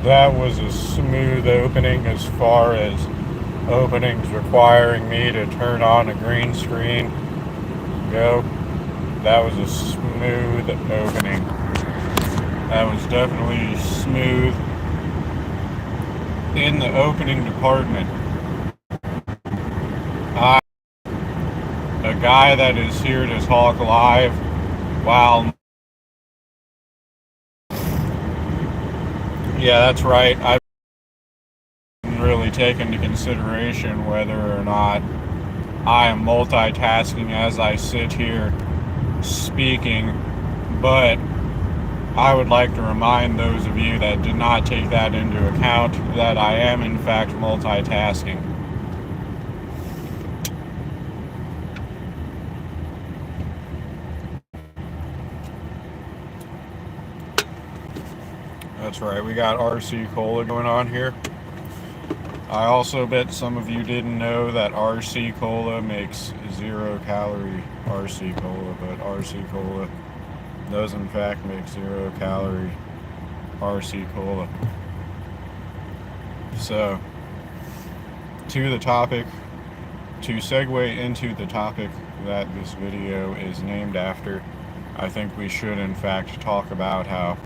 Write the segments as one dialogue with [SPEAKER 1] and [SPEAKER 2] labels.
[SPEAKER 1] That was a smooth opening as far as openings requiring me to turn on a green screen go. That was a smooth opening. That was definitely smooth in the opening department. I'm a guy that is here to talk live while. Yeah, that's right. I didn't really take into consideration whether or not I am multitasking as I sit here speaking, but I would like to remind those of you that did not take that into account that I am in fact multitasking. That's right, we got RC Cola going on here. I also bet some of you didn't know that RC Cola makes 0-calorie RC Cola, but RC Cola does in fact make 0-calorie RC Cola. So, to the topic, to segue into the topic that this video is named after, I think we should in fact talk about how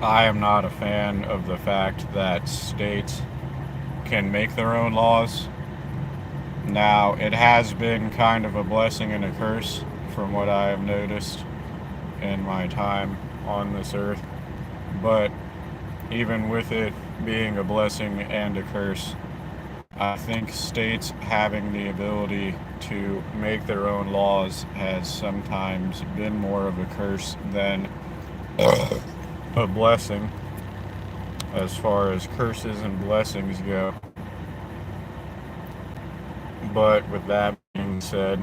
[SPEAKER 1] I am not a fan of the fact that states can make their own laws. Now, it has been kind of a blessing and a curse from what I have noticed in my time on this earth, but even with it being a blessing and a curse, I think states having the ability to make their own laws has sometimes been more of a curse than a blessing as far as curses and blessings go. But with that being said,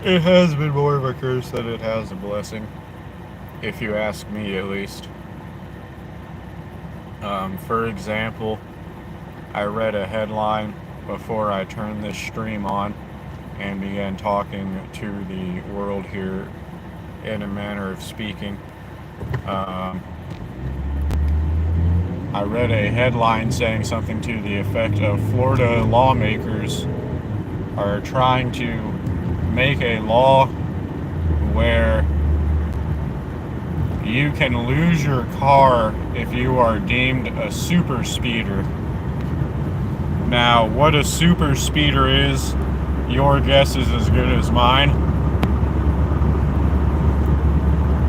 [SPEAKER 1] it has been more of a curse than it has a blessing, if you ask me at least. For example, I read a headline before I turned this stream on and began talking to the world here in a manner of speaking. I read a headline saying something to the effect of Florida lawmakers are trying to make a law where you can lose your car if you are deemed a super speeder. Now, what a super speeder is, your guess is as good as mine.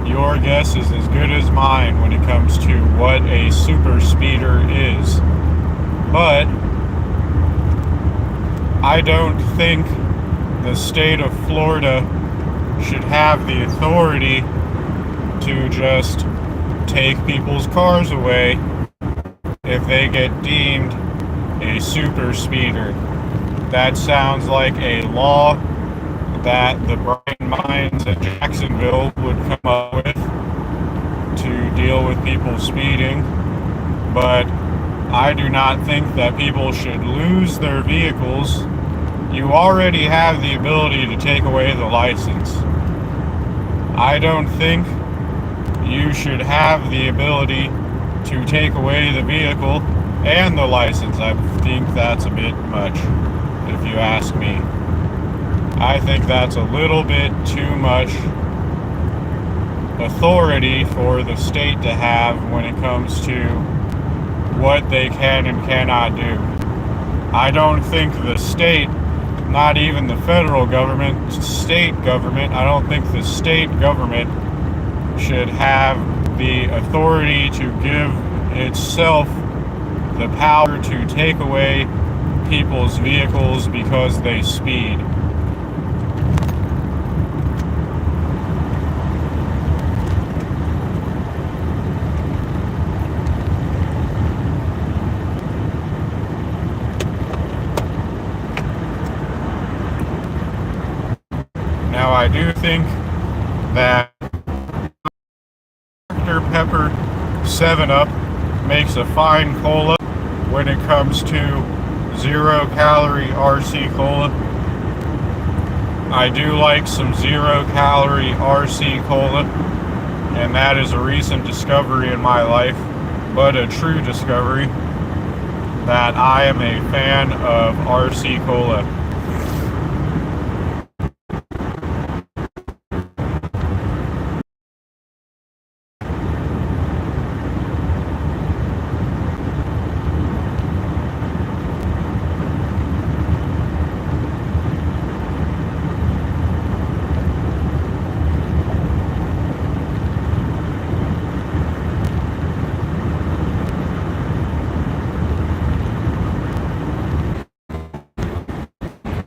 [SPEAKER 1] Your guess is as good as mine when it comes to what a super speeder is. But I don't think the state of Florida should have the authority to just take people's cars away if they get deemed a super speeder. That sounds like a law that the bright minds at Jacksonville would come up with to deal with people speeding, but I do not think that people should lose their vehicles. You already have the ability to take away the license. I don't think you should have the ability to take away the vehicle and the license. I think that's a bit much, if you ask me. I think that's a little bit too much authority for the state to have when it comes to what they can and cannot do. I don't think the state, not even the federal government, state government, I don't think the state government should have the authority to give itself the power to take away people's vehicles because they speed. Now, I do think that Dr. Pepper 7-Up makes a fine cola when it comes to 0-calorie RC Cola. I do like some zero-calorie RC Cola, and that is a recent discovery in my life, but a true discovery that I am a fan of RC Cola.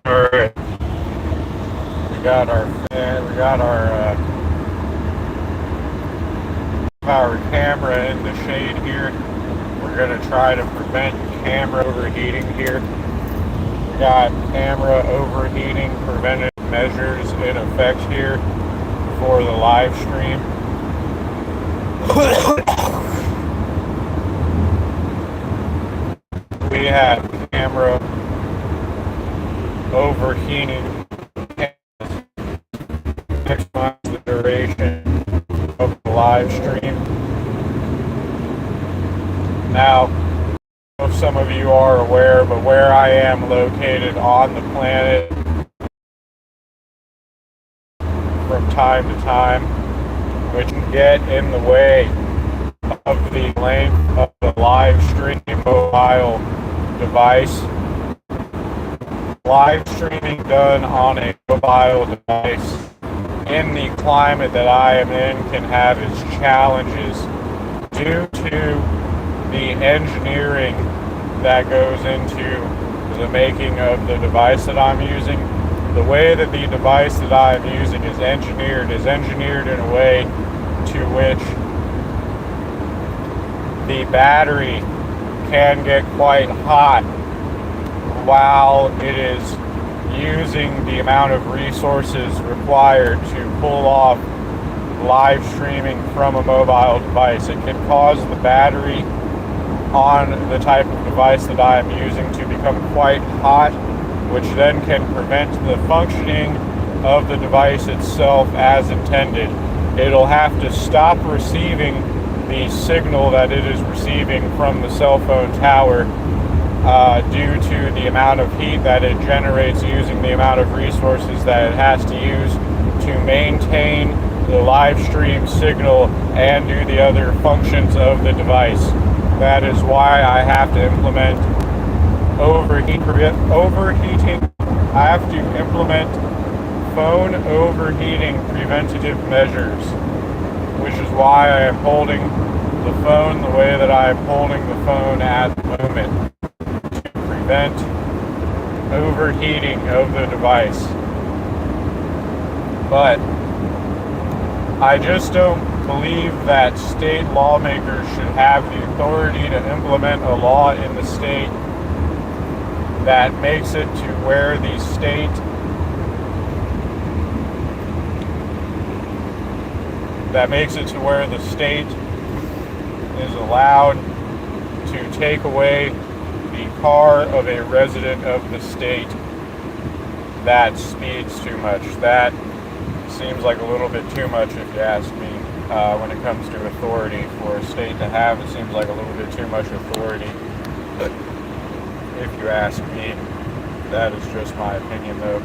[SPEAKER 1] All right, we got our camera in the shade here. We're gonna try to prevent camera overheating here. We got camera overheating preventative measures in effect here for the live stream. We have camera overheating maximize the duration of the live stream. Now, I don't know if some of you are aware, but where I am located on the planet from time to time, which can get in the way of the length of the live stream mobile device. Live streaming done on a mobile device in the climate that I am in can have its challenges due to the engineering that goes into the making of the device that I'm using. The way that the device that I'm using is engineered in a way to which the battery can get quite hot while it is using the amount of resources required to pull off live streaming from a mobile device. It can cause the battery on the type of device that I am using to become quite hot, which then can prevent the functioning of the device itself as intended. It'll have to stop receiving the signal that it is receiving from the cell phone tower due to the amount of heat that it generates using the amount of resources that it has to use to maintain the live stream signal and do the other functions of the device. That is why I have to implement overheating. I have to implement phone overheating preventative measures, which is why I am holding the phone the way that I am holding the phone at the moment, to prevent overheating of the device. But I just don't believe that state lawmakers should have the authority to implement a law in the state that makes it to where the state is allowed to take away the car of a resident of the state that speeds too much. That seems like a little bit too much, if you ask me, when it comes to authority for a state to have. It seems like a little bit too much authority, if you ask me. That is just my opinion, though.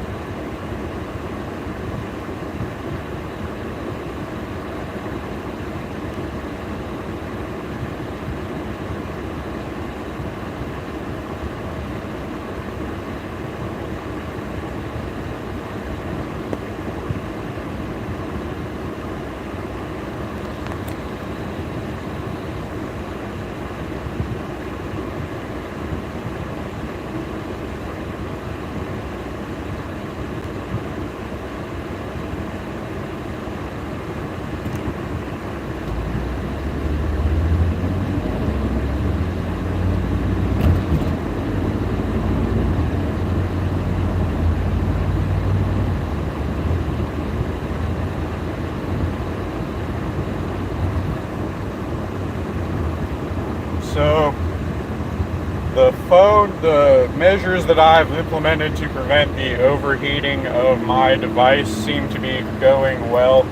[SPEAKER 1] the measures that I've implemented to prevent the overheating of my device seem to be going well.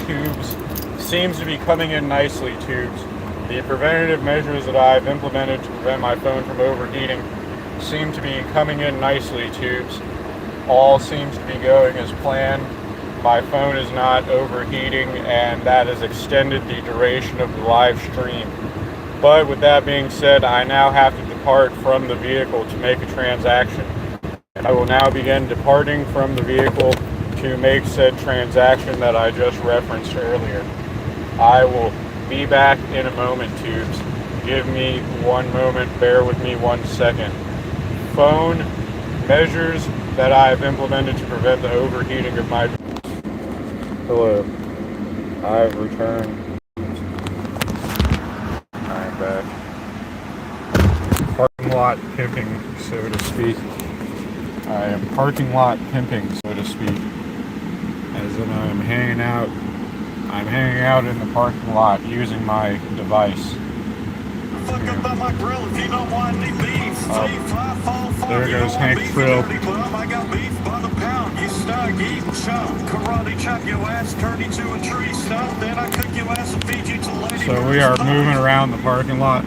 [SPEAKER 1] Tubes seems to be coming in nicely. Tubes. The preventative measures that I've implemented to prevent my phone from overheating seem to be coming in nicely. Tubes. All seems to be going as planned. My phone is not overheating, and that has extended the duration of the live stream. But with that being said, I now have to depart from the vehicle to make a transaction. I will now begin departing from the vehicle to make said transaction that I just referenced earlier. I will be back in a moment, Tubes. Give me one moment, bear with me 1 second. Phone measures that I have implemented to prevent the overheating of my... Hello. I've returned. I'm back. Parking lot pimping, so to speak. I am parking lot pimping, so to speak. As in I'm hanging out in the parking lot using my device. There goes Hank Frill. So we are moving around the parking lot.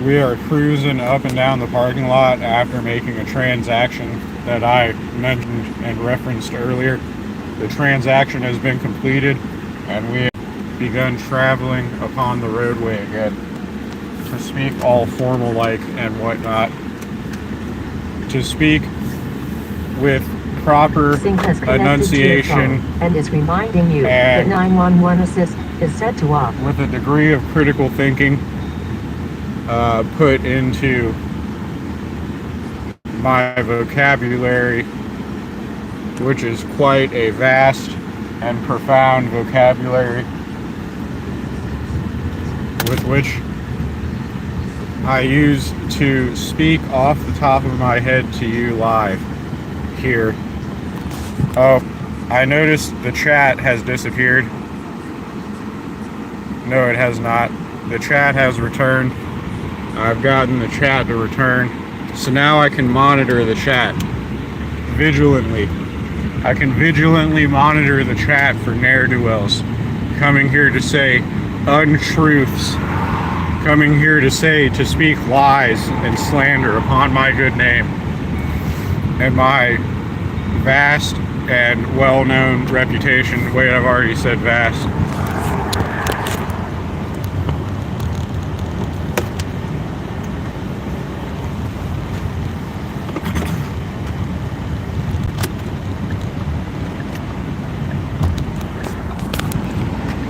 [SPEAKER 1] We are cruising up and down the parking lot after making a transaction that I mentioned and referenced earlier. The transaction has been completed, and we have begun traveling upon the roadway again. To speak all formal-like and whatnot. To speak with proper enunciation
[SPEAKER 2] and is reminding you that 911 assist is set to off.
[SPEAKER 1] With a degree of critical thinking put into my vocabulary, which is quite a vast and profound vocabulary with which I use to speak off the top of my head to you live here. Oh, I noticed the chat has disappeared. No, it has not. The chat has returned. I've gotten the chat to return. So now I can monitor the chat vigilantly. I can vigilantly monitor the chat for ne'er-do-wells coming here to say untruths, coming here to speak lies and slander upon my good name and my vast and well-known reputation. Wait, I've already said vast.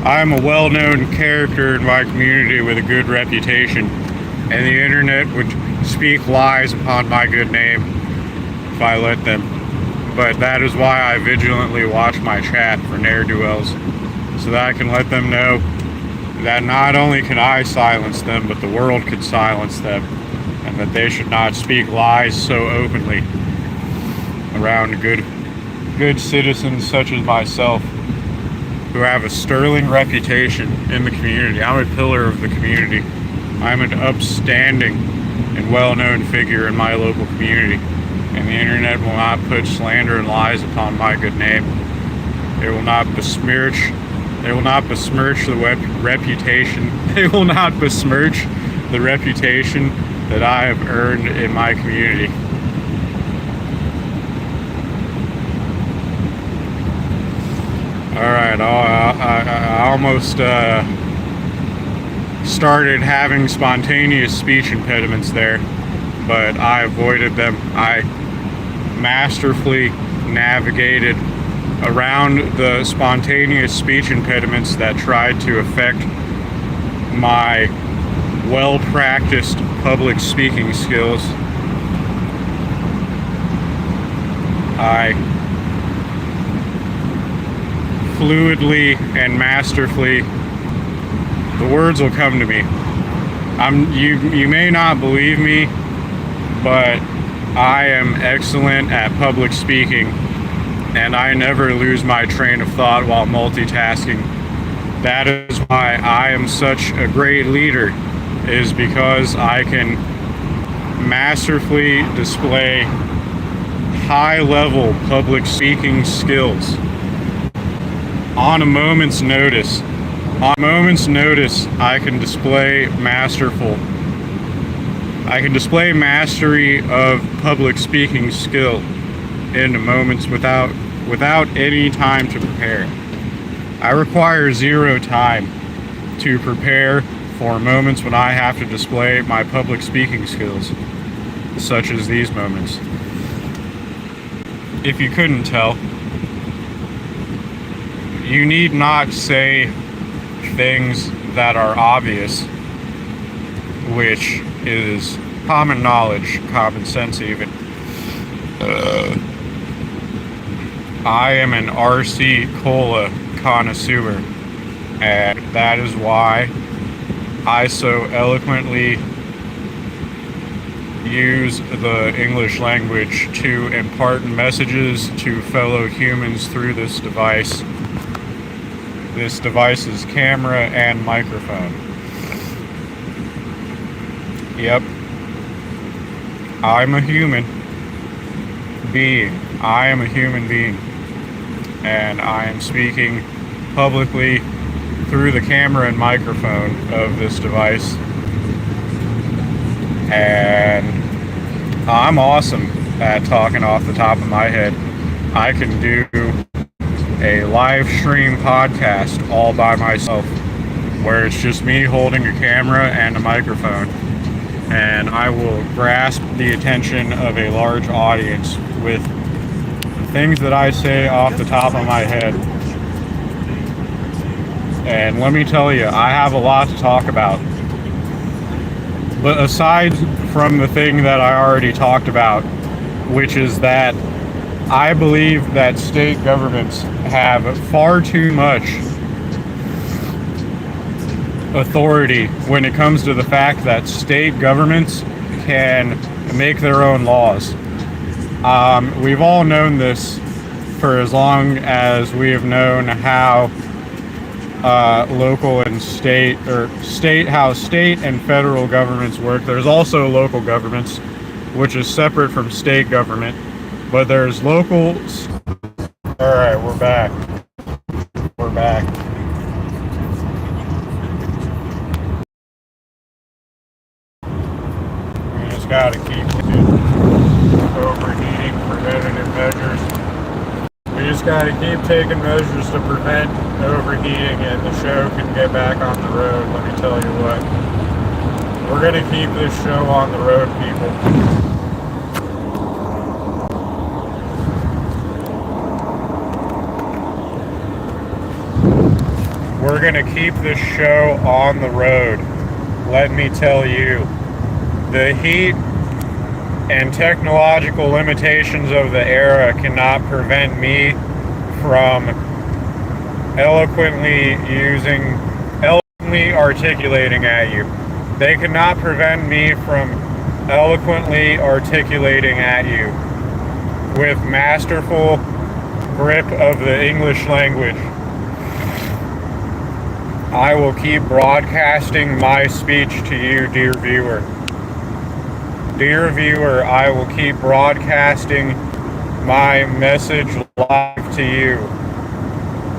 [SPEAKER 1] I'm a well-known character in my community with a good reputation, and the internet would speak lies upon my good name if I let them. But that is why I vigilantly watch my chat for ne'er-do-wells, so that I can let them know that not only can I silence them, but the world could silence them, and that they should not speak lies so openly around good citizens such as myself, who have a sterling reputation in the community. I'm a pillar of the community. I'm an upstanding and well-known figure in my local community, and the internet will not put slander and lies upon my good name. They will not besmirch the reputation. They will not besmirch the reputation that I have earned in my community. Alright, I almost started having spontaneous speech impediments there, but I avoided them. I masterfully navigated around the spontaneous speech impediments that tried to affect my well-practiced public speaking skills. I fluidly and masterfully, the words will come to me. You may not believe me, but I am excellent at public speaking, and I never lose my train of thought while multitasking. That is why I am such a great leader is because I can masterfully display high-level public speaking skills on a moment's notice. On a moment's notice, I can display mastery of public speaking skill in moments without any time to prepare. I require 0 time to prepare for moments when I have to display my public speaking skills, such as these moments. If you couldn't tell, you need not say things that are obvious, which is common knowledge, common sense even. I am an RC Cola connoisseur, and that is why I so eloquently use the English language to impart messages to fellow humans through this device. This device's camera and microphone. Yep. I'm a human being. I am a human being. And I am speaking publicly through the camera and microphone of this device. And I'm awesome at talking off the top of my head. I can do a live stream podcast all by myself, where it's just me holding a camera and a microphone, and I will grasp the attention of a large audience with things that I say off the top of my head. And let me tell you, I have a lot to talk about. But aside from the thing that I already talked about, which is that I believe that state governments have far too much authority when it comes to the fact that state governments can make their own laws. We've all known this for as long as we have known how local and how state and federal governments work. There's also local governments, which is separate from state government, but there's local. All right, we're back. We're back. We just gotta keep overheating preventative measures. We just gotta keep taking measures to prevent overheating, and the show can get back on the road. Let me tell you what. We're gonna keep this show on the road, people. We're gonna keep this show on the road. Let me tell you, the heat and technological limitations of the era cannot prevent me from eloquently articulating at you. They cannot prevent me from eloquently articulating at you with masterful grip of the English language. I will keep broadcasting my speech to you, dear viewer. Dear viewer, I will keep broadcasting my message live to you,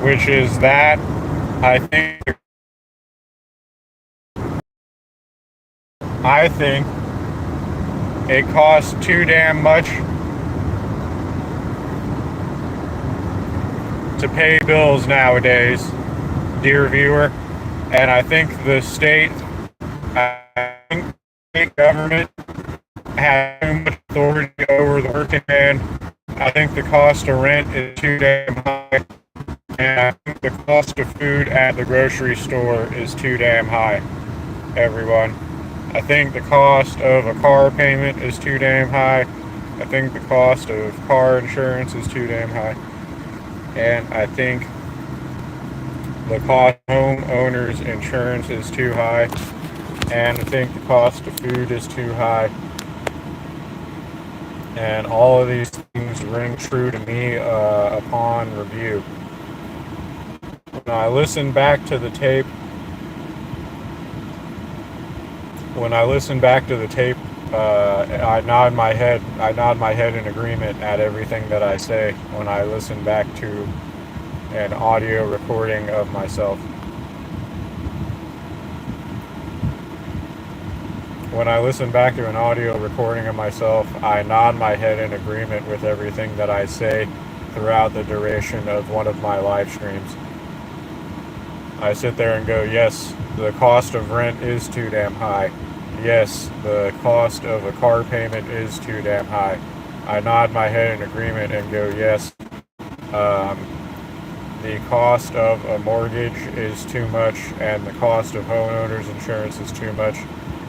[SPEAKER 1] which is that I think it costs too damn much to pay bills nowadays, dear viewer. And I think the state government has too much authority over the working man. I think the cost of rent is too damn high. And I think the cost of food at the grocery store is too damn high, everyone. I think the cost of a car payment is too damn high. I think the cost of car insurance is too damn high. And I think the cost of homeowners insurance is too high. And I think the cost of food is too high. And all of these things ring true to me upon review. When I listen back to the tape, When I listen back to the tape, I nod my head. I nod my head in agreement at everything that I say when I listen back to an audio recording of myself. When I listen back to an audio recording of myself, I nod my head in agreement with everything that I say throughout the duration of one of my live streams. I sit there and go, yes, the cost of rent is too damn high. Yes, the cost of a car payment is too damn high. I nod my head in agreement and go, yes, the cost of a mortgage is too much, and the cost of homeowners insurance is too much,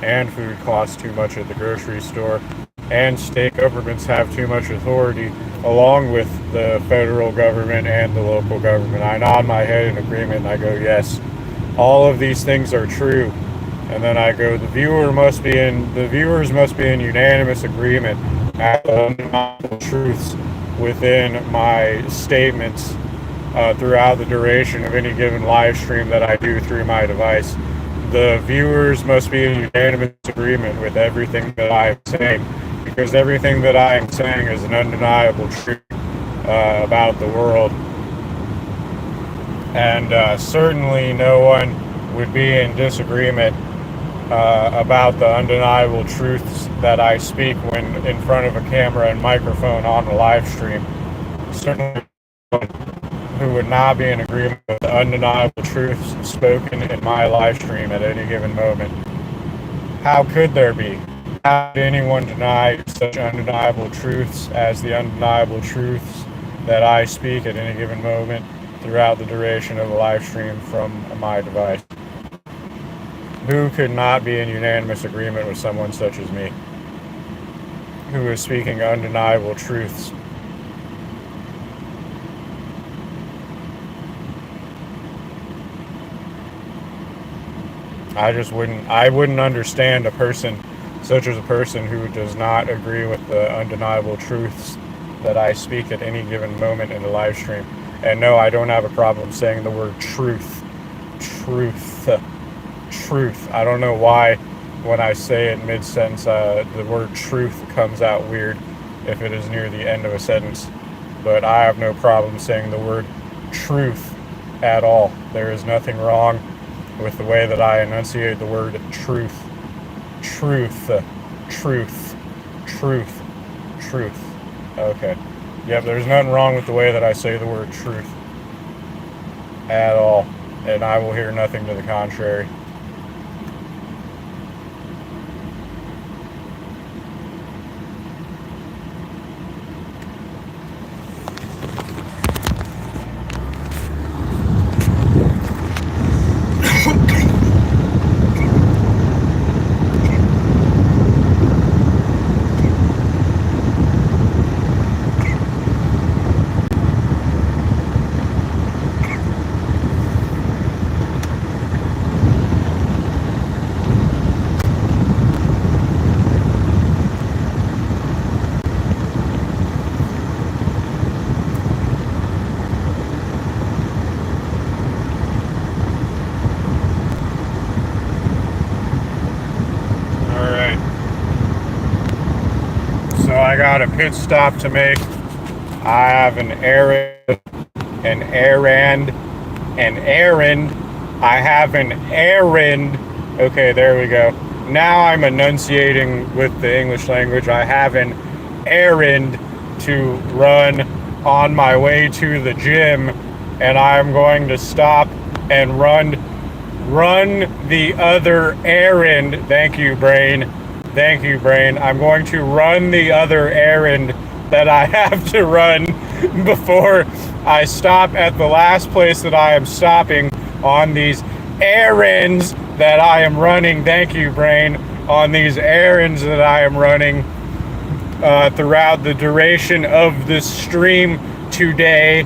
[SPEAKER 1] and food costs too much at the grocery store, and state governments have too much authority, along with the federal government and the local government. I nod my head in agreement and I go, yes, all of these things are true. And then I go, the viewers must be in unanimous agreement at the undeniable truths within my statements throughout the duration of any given live stream that I do through my device. The viewers must be in unanimous agreement with everything that I am saying, because everything that I am saying is an undeniable truth about the world. And certainly no one would be in disagreement about the undeniable truths that I speak when in front of a camera and microphone on a live stream. Certainly no one who would not be in agreement with the undeniable truths spoken in my live stream at any given moment. How could there be? How could anyone deny such undeniable truths as the undeniable truths that I speak at any given moment throughout the duration of a live stream from my device? Who could not be in unanimous agreement with someone such as me, who is speaking undeniable truths? I wouldn't understand a person such as a person who does not agree with the undeniable truths that I speak at any given moment in the live stream. And no, I don't have a problem saying the word truth. Truth. I don't know why when I say it mid-sentence, the word truth comes out weird if it is near the end of a sentence. But I have no problem saying the word truth at all. There is nothing wrong with the way that I enunciate the word truth. Truth. Okay. Yep, there's nothing wrong with the way that I say the word truth at all. And I will hear nothing to the contrary. I got a pit stop to make. I have an errand. I have an errand. Okay, there we go. Now I'm enunciating with the English language. I have an errand to run on my way to the gym, and I'm going to stop and run the other errand. Thank you, brain. I'm going to run the other errand that I have to run before I stop at the last place that I am stopping on these errands that I am running. Thank you, brain. On these errands that I am running throughout the duration of this stream today.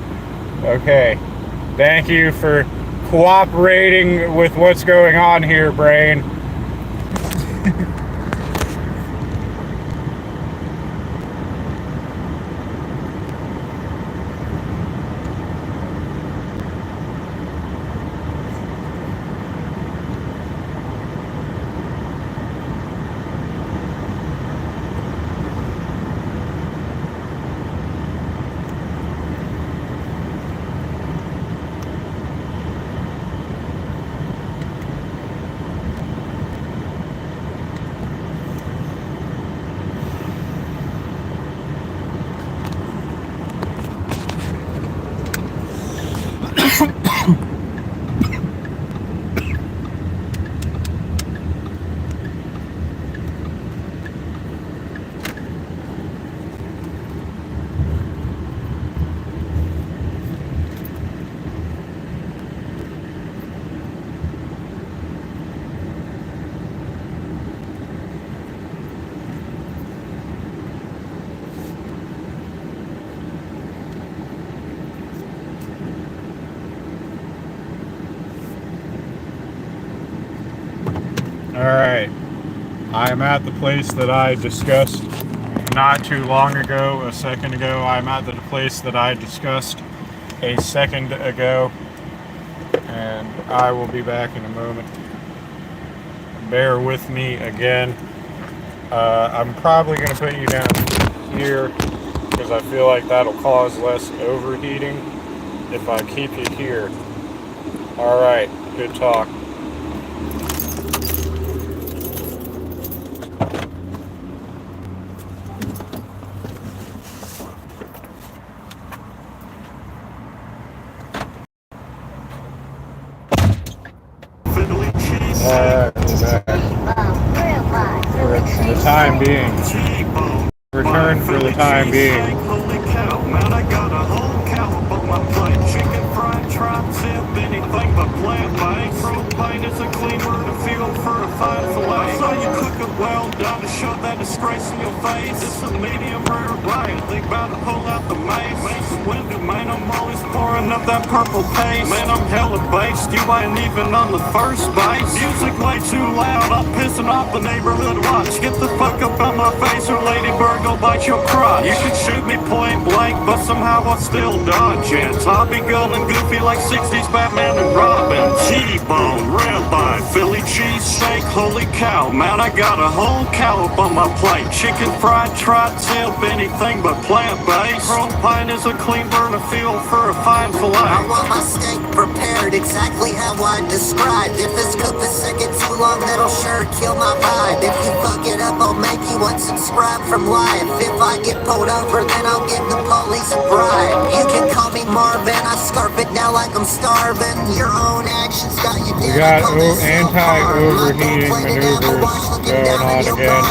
[SPEAKER 1] Okay. Thank you for cooperating with what's going on here, brain. Alright, I'm at the place that I discussed not too long ago, a second ago. I'm at the place that I discussed a second ago, and I will be back in a moment. Bear with me again. I'm probably going to put you down here because I feel like that'll cause less overheating if I keep you here. Alright, good talk. For the time being. Return for the time being.
[SPEAKER 3] Holy cow, man, I got a whole cow above my plate. Chicken fried tri-tip, anything but plant-based. Propane is a clean word of fuel for a fine fillet. So you cook it well done to show that disgrace in your face. It's a medium rare right. Think about to pull out the mace. Window, man, I'm always pouring up that purple paste. Man, I'm hella based. You ain't even on the first base. Music way too loud. I'm pissing off the neighborhood watch. Get the fuck up out my face or Ladybird go bite your crotch. You can shoot me point blank, but somehow I still dodge it. Tommy Gunn and Goofy like 60s Batman and Robin. T-bone, ribeye, Philly cheesesteak, holy cow. Man, I got a whole cow up on my plate. Chicken fried tri-tip, anything but plant-based. Propane is a clean burn of fuel for a fine fillet.
[SPEAKER 4] I want my steak prepared exactly how I described. If it's cooked a second too long, that'll sure kill my vibe. If you fuck it up, I'll make you unsubscribe from life. If I get pulled over, then I'll give the police a bribe. You can call me Marvin, I scarf it now like I'm starving. Your own actions got you down.
[SPEAKER 1] We got anti-overheating maneuvers going on again.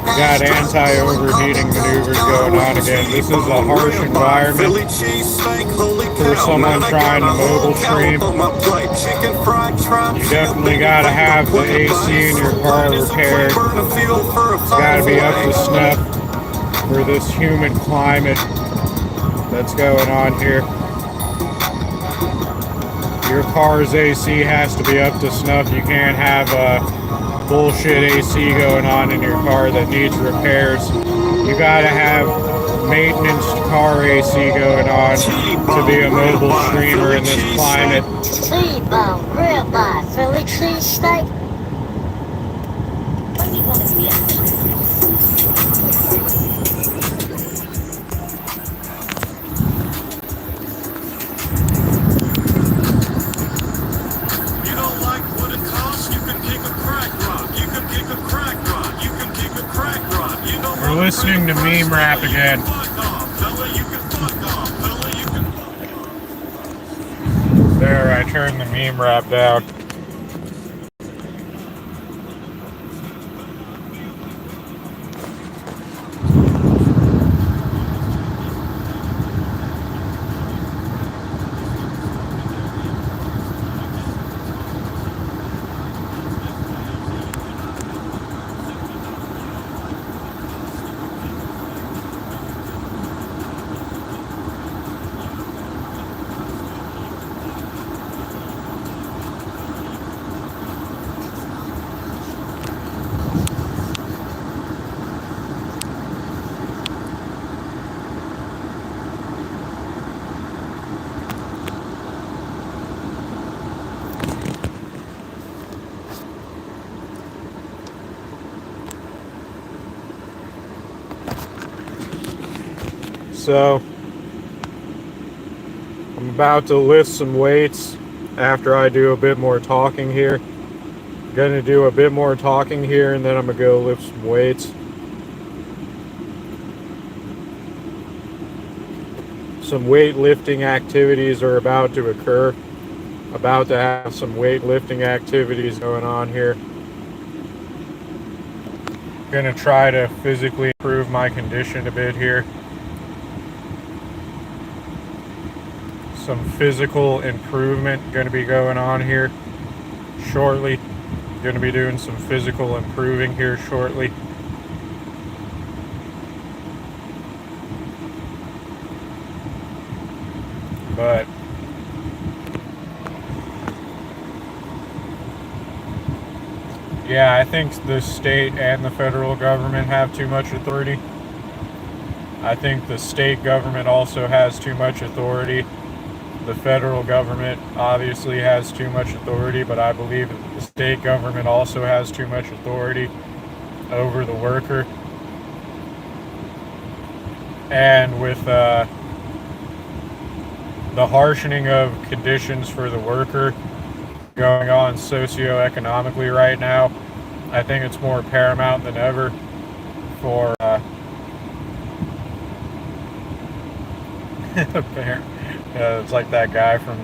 [SPEAKER 1] We got anti-overheating maneuvers going on again. This is a harsh environment for someone trying to mobile stream. You definitely gotta have the AC in your car repaired. It's gotta be up to snuff for this humid climate that's going on here. Your car's AC has to be up to snuff. You can't have bullshit AC going on in your car that needs repairs. You gotta have maintenance car AC going on to be a mobile streamer in this climate.
[SPEAKER 5] T-bone, ribeye, Philly cheesesteak. What do you want to see?
[SPEAKER 1] We're listening to meme rap again. There, I turned the meme rap down. So, I'm about to lift some weights after I do a bit more talking here. I'm gonna do a bit more talking here and then I'm gonna go lift some weights. some weightlifting activities are about to occur. About to have some weightlifting activities going on here. Gonna try to physically improve my condition a bit here. Some physical improvement gonna be going on here shortly. Gonna be doing some physical improving here shortly. But yeah, I think the state and the federal government have too much authority. I think the state government also has too much authority. The federal government obviously has too much authority, but I believe that the state government also has too much authority over the worker. And with the harshening of conditions for the worker going on socioeconomically right now, I think it's more paramount than ever for it's like that guy from